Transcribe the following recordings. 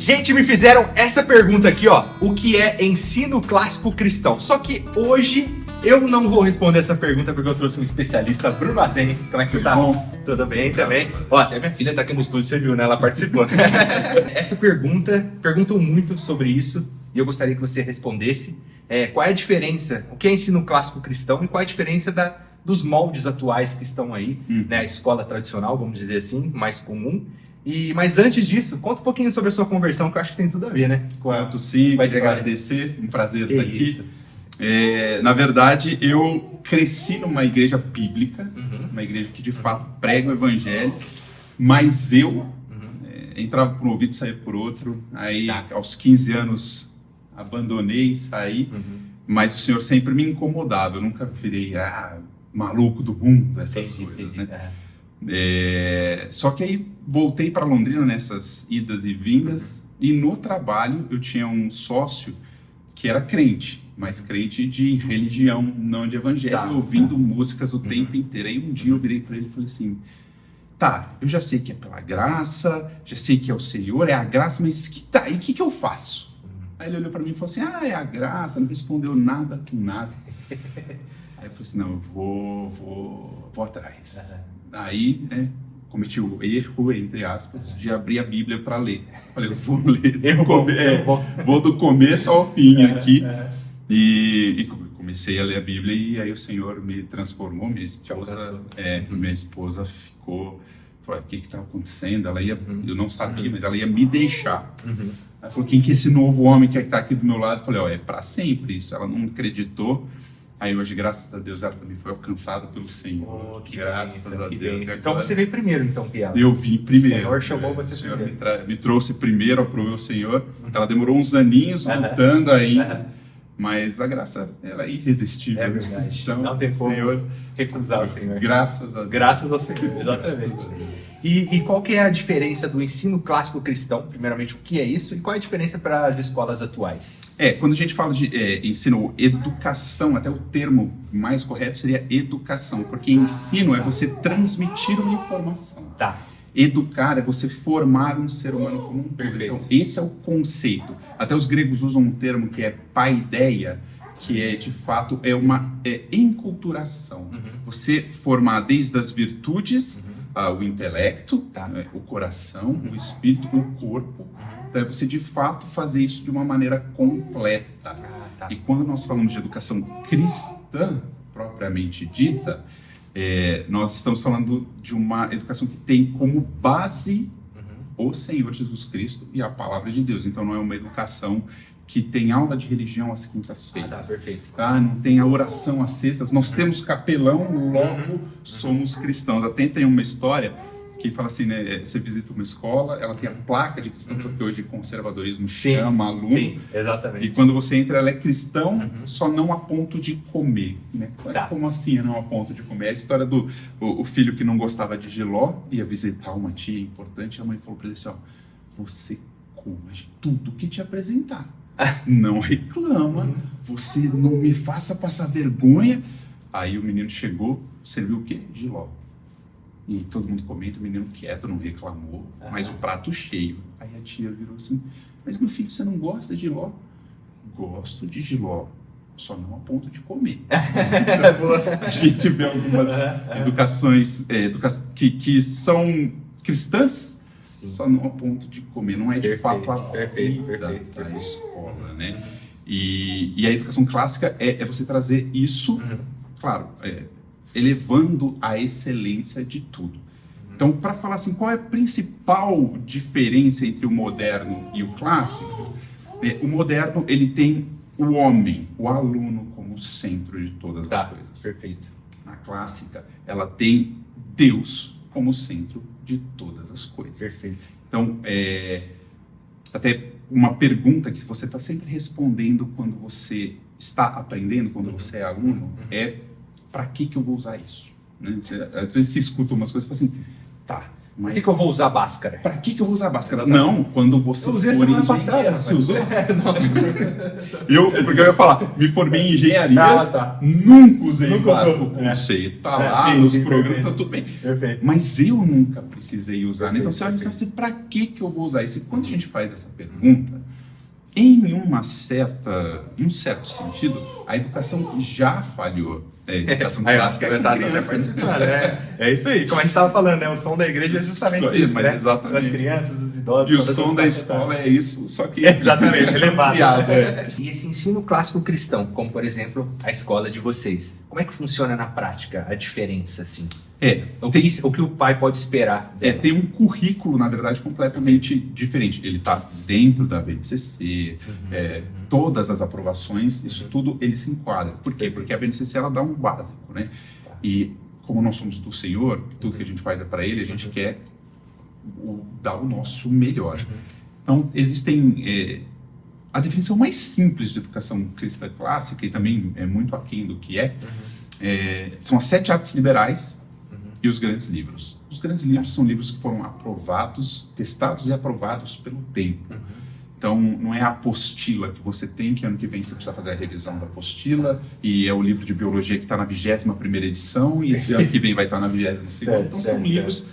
Gente, me fizeram essa pergunta aqui, ó. O que é ensino clássico cristão? Só que hoje eu não vou responder essa pergunta porque eu trouxe um especialista, Bruno Azeni. Como é que você tá? Bom. Tudo bem também? Ó, até minha filha tá aqui no estúdio, você viu, né? Ela participou. Essa perguntam muito sobre isso e eu gostaria que você respondesse. Qual é a diferença? O que é ensino clássico cristão e qual é a diferença dos moldes atuais que estão aí, né? A escola tradicional, vamos dizer assim, mais comum. Mas antes disso, conta um pouquinho sobre a sua conversão, que eu acho que tem tudo a ver, né? Conto sim, queria agradecer, um prazer estar aqui. Na verdade, eu cresci numa igreja bíblica, uma igreja que de fato prega o evangelho, mas eu entrava por um ouvido e saía por outro. Aí, aos 15 anos, abandonei, saí, mas o Senhor sempre me incomodava. Eu nunca virei maluco do mundo, essas coisas, né? Só que aí voltei para Londrina nessas idas e vindas, e no trabalho eu tinha um sócio que era crente, mas crente de religião, não de evangelho, ouvindo músicas o tempo inteiro. Aí um dia eu virei para ele e falei assim: eu já sei que é pela graça, já sei que é o Senhor, é a graça, mas e o que eu faço? Aí ele olhou para mim e falou assim: é a graça, não respondeu nada com nada. Aí eu falei assim: não, eu vou atrás. Aí, cometi o erro, entre aspas, de abrir a Bíblia para ler. Falei, eu vou ler, vou do começo ao fim aqui. E comecei a ler a Bíblia e aí o Senhor me transformou. Minha esposa ficou, falou: o que estava acontecendo? Ela ia, eu não sabia, mas ela ia me deixar. Ela falou: quem que é esse novo homem que está aqui do meu lado? Eu falei: é para sempre isso. Ela não acreditou. Aí hoje, graças a Deus, ela também foi alcançada pelo Senhor. Graças a Deus. Então você veio primeiro, então, Piala? Eu vim primeiro. O Senhor chamou você primeiro. O primeiro. Senhor me trouxe primeiro para o meu Senhor. Ela demorou uns aninhos lutando ainda, mas a graça, ela é irresistível. É verdade. Então, não tem como recusar o Senhor. Graças a Deus. Graças ao Senhor, exatamente. E qual que é a diferença do ensino clássico cristão? Primeiramente, o que é isso? E qual é a diferença para as escolas atuais? Quando a gente fala de ensino, educação, até o termo mais correto seria educação, porque ensino é você transmitir uma informação. Educar é você formar um ser humano como um todo. Então, esse é o conceito. Até os gregos usam um termo que é paideia, que de fato uma enculturação. Você formar desde as virtudes, o intelecto, o coração, o espírito, o corpo. Então, é você de fato fazer isso de uma maneira completa. E quando nós falamos de educação cristã, propriamente dita, nós estamos falando de uma educação que tem como base o Senhor Jesus Cristo e a Palavra de Deus. Então não é uma educação que tem aula de religião às quintas-feiras. Perfeito. Não tem a oração às sextas. Nós temos capelão, logo somos cristãos. Até tem uma história que fala assim, né? Você visita uma escola, ela tem a placa de cristão, porque hoje conservadorismo chama aluno. Sim, exatamente. E quando você entra, ela é cristão, só não a ponto de comer. Né? Como assim não a ponto de comer? É a história do o filho que não gostava de jiló, ia visitar uma tia importante, a mãe falou para ele assim: você come tudo que te apresentar. Não reclama, você não me faça passar vergonha. Aí o menino chegou, serviu o quê? Jiló. E todo mundo comenta, o menino quieto, não reclamou, mas o prato cheio. Aí a tia virou assim: mas meu filho, você não gosta de jiló? Gosto de jiló, só não a ponto de comer. Então, a gente vê algumas educações que são cristãs, só não a ponto de comer. Não é de fato a vida da escola, né? E a educação clássica é você trazer isso, claro, elevando a excelência de tudo. Então, para falar assim, qual é a principal diferença entre o moderno e o clássico? O moderno, ele tem o homem, o aluno, como centro de todas as coisas. Perfeito. A clássica, ela tem Deus como centro de todas as coisas. Perfeito. Então, até uma pergunta que você está sempre respondendo quando você está aprendendo, quando você é aluno, para que eu vou usar isso? Né? Às vezes você escuta umas coisas e fala assim: Por que eu vou usar Bhaskara? Pra que eu vou usar Bhaskara? Não, quando você Eu usei for semana engenheiro. passada. Você usou? Não. Porque eu ia falar, me formei em engenharia, Tá. nunca usei Nunca Bhaskara. usou. O conceito tá É, lá, sim, nos sim, programas, perfeito. tá tudo bem. Perfeito. Mas eu nunca precisei usar, né? Então você olha e Perfeito. pensa, pra que eu vou usar isso? E quando a gente faz essa pergunta, em um certo sentido, a educação já falhou. A educação Aí, clássica é com tá criança, né? participando, é isso aí. Como a gente estava falando, né? O som da igreja é justamente Isso aí, isso, mas né? exatamente. As crianças, os idosos. E o todas som as da faixas escola etárias. é isso, só que Exatamente, elevado. ampliado, E esse ensino clássico cristão, como por exemplo a escola de vocês, como é que funciona na prática a diferença, assim? O que o pai pode esperar dela? Tem um currículo, na verdade, completamente diferente. Ele está dentro da BNCC, todas as aprovações, isso tudo ele se enquadra. Por quê? Porque a BNCC ela dá um básico, né? E como nós somos do Senhor, tudo que a gente faz é para Ele, a gente quer dar o nosso melhor. Então, existem... a definição mais simples de educação cristã clássica, e também é muito aquém do que são as 7 artes liberais e os grandes livros. Os grandes livros são livros que foram aprovados, testados e aprovados pelo tempo. Então, não é a apostila que você tem, que ano que vem você precisa fazer a revisão da apostila, e é o livro de biologia que está na 21ª edição, e esse ano que vem vai estar na 22ª. Então, são livros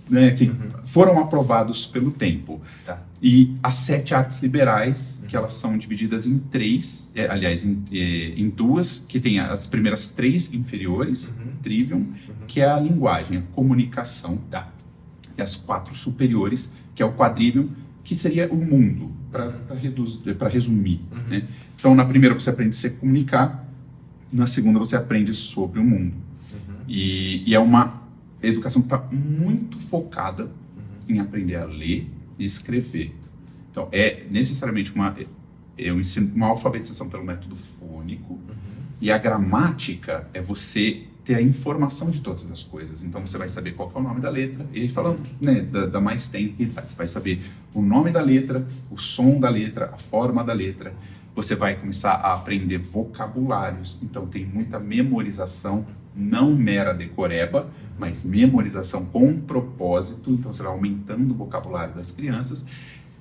né, que foram aprovados pelo tempo. Tá. E as 7 artes liberais, que elas são divididas em 3, aliás, em 2, que tem as primeiras 3 inferiores, Trivium, que é a linguagem, a comunicação, e as 4 superiores, que é o Quadrivium, que seria o mundo, para resumir. Né? Então, na primeira você aprende a se comunicar, na segunda você aprende sobre o mundo. E é uma educação que está muito focada em aprender a ler e escrever. Então, é necessariamente uma alfabetização pelo método fônico, e a gramática é você ter a informação de todas as coisas. Então, você vai saber qual que é o nome da letra, e falando né, da mais tenra, você vai saber o nome da letra, o som da letra, a forma da letra. Você vai começar a aprender vocabulários, então tem muita memorização, não mera decoreba, mas memorização com propósito, então você vai aumentando o vocabulário das crianças,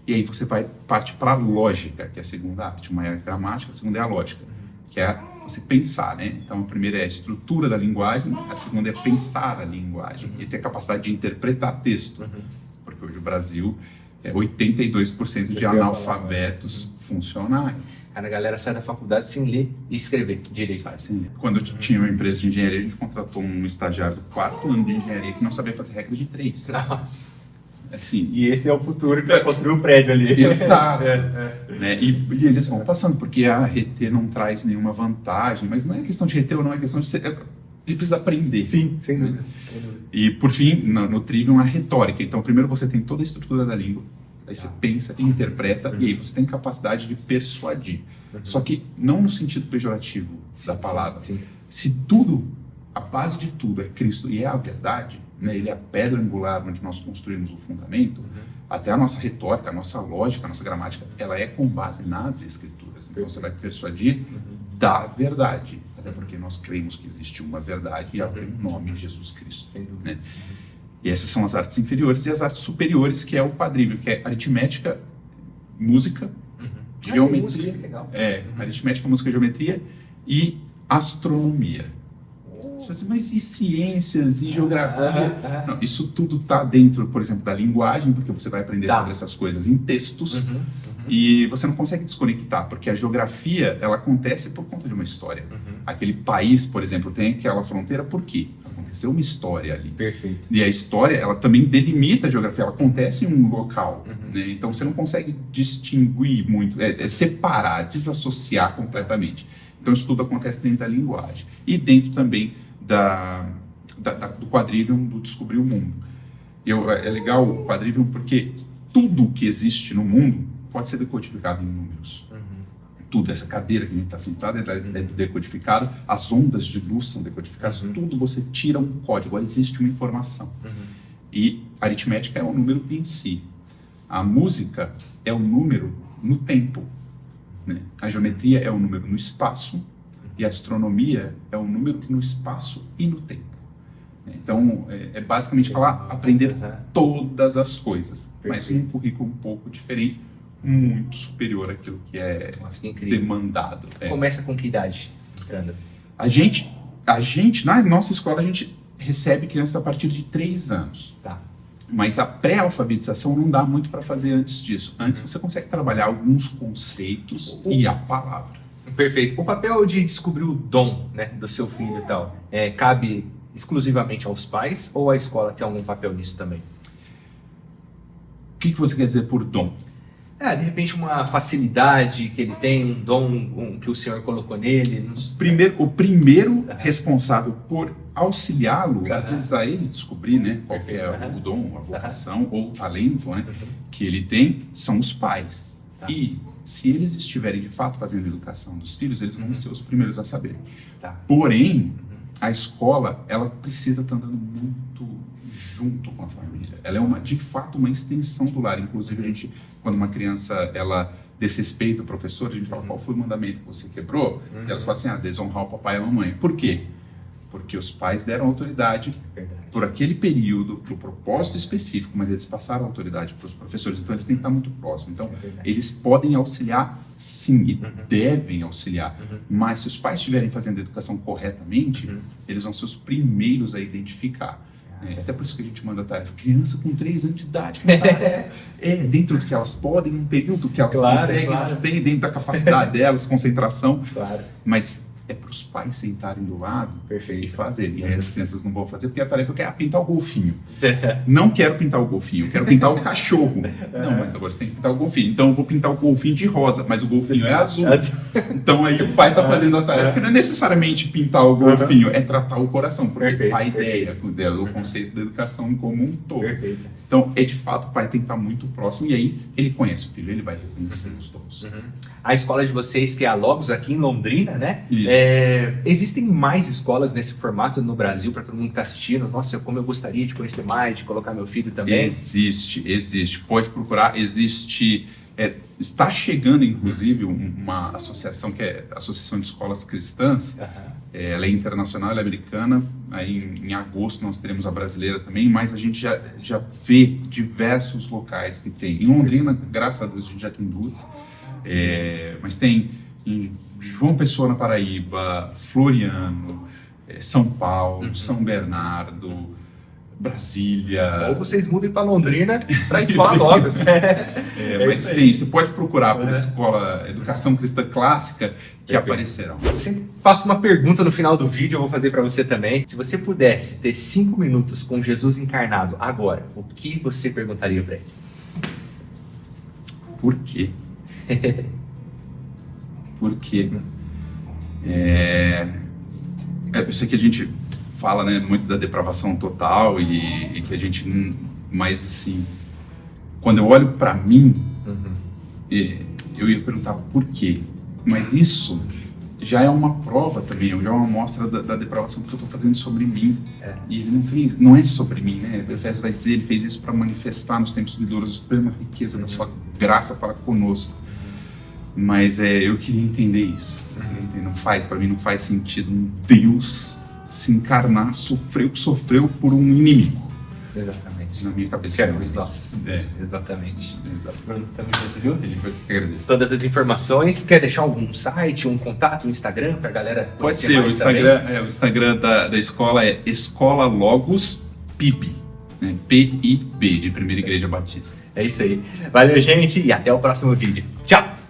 e aí você vai partir para a lógica, que é a segunda arte. Uma é a gramática, a segunda é a lógica, que é você pensar, né? Então a primeira é a estrutura da linguagem, a segunda é pensar a linguagem, e ter a capacidade de interpretar texto, porque hoje o Brasil é 82% de analfabetos funcionais. A galera sai da faculdade sem ler e escrever direito. Quando eu tinha uma empresa de engenharia, a gente contratou um estagiário do 4º ano de engenharia que não sabia fazer regra de 3. Nossa. Assim, E esse é o futuro que vai construir o prédio ali. exato. Né? E eles vão passando, porque a reter não traz nenhuma vantagem, mas não é questão de reter ou não, é questão de ser... Ele precisa aprender. Sim, sem dúvida. E, por fim, no Trivium, a retórica. Então, primeiro você tem toda a estrutura da língua, aí você pensa e interpreta, e aí você tem capacidade de persuadir. Só que não no sentido pejorativo da palavra. Se tudo, a base de tudo é Cristo e é a verdade, né, ele é a pedra angular onde nós construímos o fundamento, até a nossa retórica, a nossa lógica, a nossa gramática, ela é com base nas Escrituras. Então você vai persuadir da verdade, até porque nós cremos que existe uma verdade e ela tem um nome, Jesus Cristo. Né? E essas são as artes inferiores, e as artes superiores, que é o quadrívio, que é aritmética, música, geometria, aritmética, música, geometria e astronomia. Mas e ciências e geografia? Não, isso tudo está dentro, por exemplo, da linguagem, porque você vai aprender sobre essas coisas em textos, e você não consegue desconectar, porque a geografia, ela acontece por conta de uma história. Aquele país, por exemplo, tem aquela fronteira por quê? Aconteceu uma história ali. Perfeito. E a história, ela também delimita a geografia, ela acontece em um local. Né? Então você não consegue distinguir muito, separar, desassociar completamente. Então isso tudo acontece dentro da linguagem. E dentro também do quadrivium, do descobrir o mundo. É legal o quadrivium porque tudo que existe no mundo pode ser decodificado em números. Tudo, essa cadeira que a gente está sentado é decodificado, as ondas de luz são decodificadas, tudo você tira um código, existe uma informação. E a aritmética é o número em si. A música é o número no tempo. Né? A geometria é o número no espaço, e a astronomia é o número no espaço e no tempo. Então, é basicamente falar, aprender todas as coisas, mas um currículo um pouco diferente, muito superior àquilo que é demandado. Começa com que idade, Fernando? A gente, na nossa escola, a gente recebe crianças a partir de 3 anos. Tá. Mas a pré-alfabetização não dá muito para fazer antes disso. Antes você consegue trabalhar alguns conceitos e a palavra. Perfeito. O papel de descobrir o dom, né, do seu filho e tal, cabe exclusivamente aos pais ou a escola tem algum papel nisso também? O que você quer dizer por dom? De repente uma facilidade que ele tem, um dom que o senhor colocou nele. O primeiro responsável por auxiliá-lo, às vezes a ele descobrir, né, qual que é o dom, a vocação ou o talento, né, que ele tem, são os pais. Tá. E se eles estiverem de fato fazendo a educação dos filhos, eles vão ser os primeiros a saber. Tá. Porém, a escola, ela precisa estar andando muito junto com a família. Ela é de fato uma extensão do lar. Inclusive, a gente, quando uma criança ela desrespeita o professor, a gente fala, qual foi o mandamento que você quebrou? E elas falam assim, desonrar o papai e a mamãe. Por quê? Porque os pais deram autoridade por aquele período, para o propósito específico, mas eles passaram a autoridade para os professores, então eles têm que estar muito próximos. Então, eles podem auxiliar, sim, e devem auxiliar, mas se os pais estiverem fazendo a educação corretamente, eles vão ser os primeiros a identificar. Até por isso que a gente manda tarefa. Criança com 3 anos de idade. Dentro do que elas podem, num período que elas conseguem, elas têm dentro da capacidade delas, concentração. Claro. Mas é para os pais sentarem do lado e fazer. E aí as crianças não vão fazer porque a tarefa é pintar o golfinho. Não quero pintar o golfinho, quero pintar o cachorro. Não, mas agora você tem que pintar o golfinho. Então eu vou pintar o golfinho de rosa, mas o golfinho é azul. Então aí o pai está fazendo a tarefa. Porque não é necessariamente pintar o golfinho, é tratar o coração. Porque a ideia, o conceito da educação em comum um todo. Então, de fato, o pai tem que estar muito próximo e aí ele conhece o filho, ele vai reconhecer os dons. A escola de vocês, que é a Logos, aqui em Londrina, né? Existem mais escolas nesse formato no Brasil, para todo mundo que está assistindo? Nossa, como eu gostaria de conhecer mais, de colocar meu filho também. Existe. Pode procurar, existe... está chegando, inclusive, uma associação que é a Associação de Escolas Cristãs. Ela é internacional, ela é americana. Aí, em agosto nós teremos a brasileira também, mas a gente já vê diversos locais que tem. Em Londrina, graças a Deus, a gente já tem 2. Mas tem em João Pessoa, na Paraíba, Floriano, São Paulo, São Bernardo, Brasília. Ou vocês mudem para Londrina para a escola Logos. Mas tem, você pode procurar por escola Educação Cristã Clássica que aparecerão. Eu sempre faço uma pergunta no final do vídeo, eu vou fazer para você também. Se você pudesse ter 5 minutos com Jesus encarnado agora, o que você perguntaria para ele? Por quê? Por quê? Eu sei que a gente fala, né, muito da depravação total e que a gente... Mas, assim, quando eu olho para mim, eu ia perguntar por quê. Mas isso já é uma prova também, já é uma amostra da depravação que eu estou fazendo sobre mim. E ele não fez, não é sobre mim, né? Efésios vai dizer, ele fez isso para manifestar nos tempos vindouros a suprema riqueza da sua graça para conosco. Mas eu queria entender isso. Para mim não faz sentido um Deus se encarnar, sofreu o que sofreu por um inimigo. Exatamente. Na minha cabeça. Quero isso, nossa. Exatamente. Tamo junto, viu? Ele foi que agradeço. Todas as informações. Quer deixar algum site, um contato, um Instagram pra galera? Pode ser, o Instagram da escola é Escola Logos PIB, né? PIB, de Primeira Igreja Batista. É isso aí. Valeu, gente, e até o próximo vídeo. Tchau!